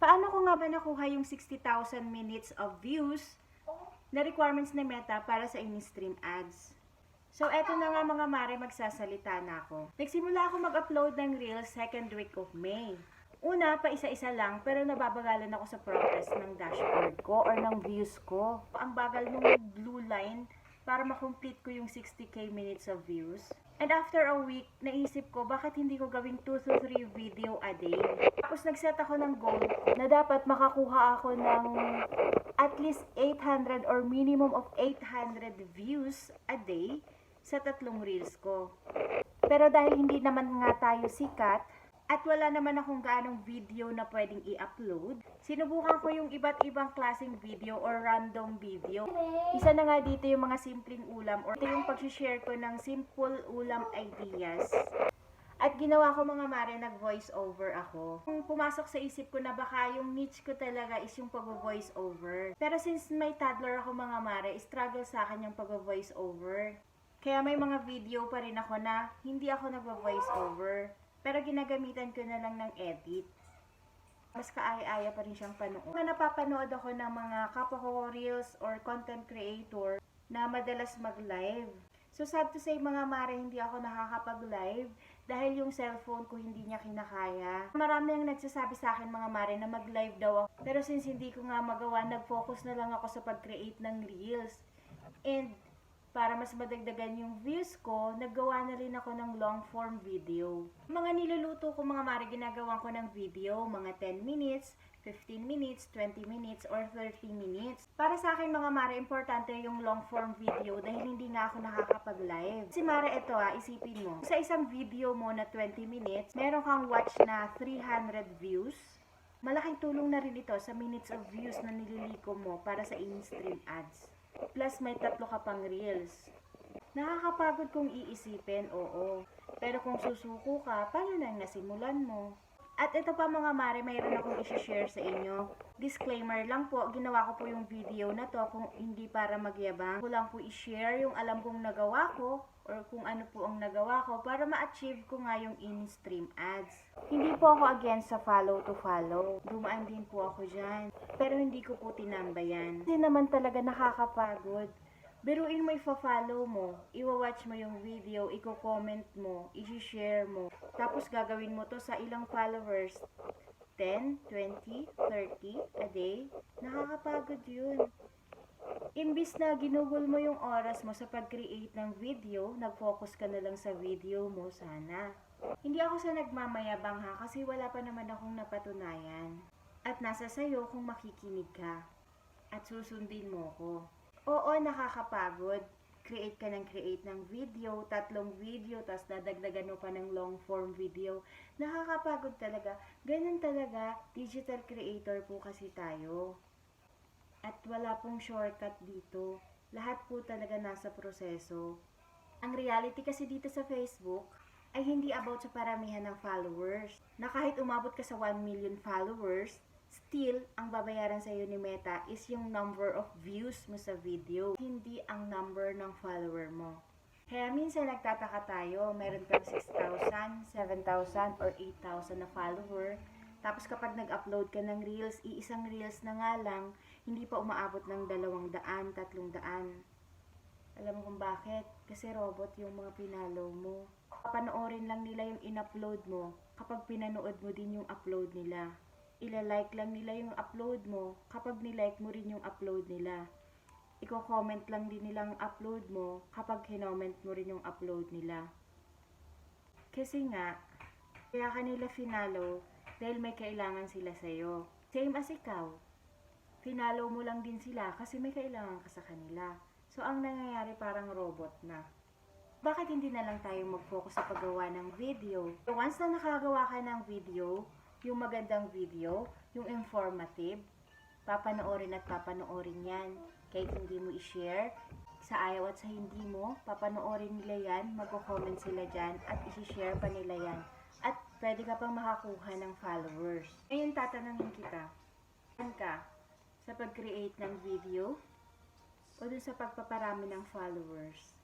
Paano ko nga ba nakuha yung 60,000 minutes of views na requirements na Meta para sa in-stream ads? So, eto na nga mga mare, magsasalita na ako. Nagsimula ako mag-upload ng Reels second week of May. Una, pa isa-isa lang, pero nababagalan ako sa progress ng dashboard ko or ng views ko. Ang bagal nung blue line para makomplete ko yung 60k minutes of views. And after a week, naisip ko, bakit hindi ko gawing 2 to 3 video a day? Tapos nagset ako ng goal na dapat makakuha ako ng at least 800 or minimum of 800 views a day sa 3 reels ko. Pero dahil hindi naman nga tayo sikat, at wala naman akong gaanong video na pwedeng i-upload, sinubukan ko yung iba't ibang klaseng video or random video. Isa na nga dito yung mga simpleng ulam or ito yung pag-share ko ng simple ulam ideas. At ginawa ko mga mare, nag-voice over ako. Kung pumasok sa isip ko na baka yung niche ko talaga is yung pag-voice over. Pero since may toddler ako mga mare, struggle sa akin yung pag-voice over. Kaya may mga video pa rin ako na hindi ako nag-voice over. Pero ginagamitan ko na lang ng edit. Mas kaaya-aya pa rin siyang panood. Napapanood ako ng mga kapwa ko reels or content creator na madalas mag-live. So sad to say mga mare, hindi ako nakakapag-live dahil yung cellphone ko hindi niya kinakaya. Marami ang nagsasabi sa akin mga mare na mag-live daw ako. Pero since hindi ko nga magawa, nag-focus na lang ako sa pag-create ng reels. And para mas madagdagan yung views ko, naggawa na rin ako ng long form video. Mga niluluto ko mga mare, ginagawan ko ng video, mga 10 minutes, 15 minutes, 20 minutes, or 30 minutes. Para sa akin mga mare, importante yung long form video dahil hindi nga ako nakakapag-live. Si mare, ito isipin mo. Sa isang video mo na 20 minutes, meron kang watch na 300 views. Malaking tulong na rin ito sa minutes of views na nililiko mo para sa in-stream ads. Plus may 3 ka pang reels. Nakakapagod kung iisipin, oo. Pero kung susuko ka, paano nang nasimulan mo? At ito pa mga mare, mayroon akong i-share sa inyo. Disclaimer lang po, ginawa ko po yung video na to kung hindi para magyabang. Ko lang po i-share yung alam kong nagawa ko or kung ano po ang nagawa ko para ma-achieve ko nga yung in-stream ads. Hindi po ako against sa follow to follow. Dumaan din po ako dyan. Pero hindi ko po tinambayan. Kasi naman talaga nakakapagod. Biruin mo, ifa-follow mo, iwa-watch mo yung video, i-comment mo, i-share mo. Tapos gagawin mo to sa ilang followers. 10, 20, 30 a day. Nakakapagod yun. Imbis na ginugol mo yung oras mo sa pag-create ng video, nag-focus ka na lang sa video mo sana. Hindi ako sa nagmamayabang ha, kasi wala pa naman akong napatunayan. At nasa sayo kung makikinig ka. At susundin mo ko. Oo, nakakapagod. Create ka ng video, 3 video, tapos dadagdagan mo pa ng long form video. Nakakapagod talaga. Ganun talaga, digital creator po kasi tayo. At wala pong shortcut dito. Lahat po talaga nasa proseso. Ang reality kasi dito sa Facebook ay hindi about sa paramihan ng followers. Na kahit umabot ka sa 1 million followers, still, ang babayaran sa iyo ni Meta is yung number of views mo sa video, hindi ang number ng follower mo. Kaya minsan nagtataka tayo, meron kang 6,000, 7,000, or 8,000 na follower. Tapos kapag nag-upload ka ng reels, iisang reels na nga lang, hindi pa umaabot ng 200, 300. Alam mo kung bakit? Kasi robot yung mga pinalo mo. Papanoorin lang nila yung in-upload mo kapag pinanood mo din yung upload nila. Ila-like lang nila yung upload mo kapag nilike mo rin yung upload nila. Iko-comment lang din nilang upload mo kapag kinoment mo rin yung upload nila. Kasi nga, kaya kanila finalo dahil may kailangan sila sa'yo. Same as ikaw. Finalo mo lang din sila kasi may kailangan ka sa kanila. So, ang nangyayari parang robot na. Bakit hindi na lang tayo mag-focus sa paggawa ng video? So, once na nakagawa ka ng video, yung magandang video, yung informative, papanoorin at papanoorin yan. Kahit hindi mo i-share, sa ayaw at sa hindi mo, papanoorin nila yan, magko-comment sila dyan, at i-share pa nila yan. At pwede ka pang makakuha ng followers. Ngayon tatanungin kita, saan ka? Sa pag-create ng video? O dun sa pagpaparami ng followers?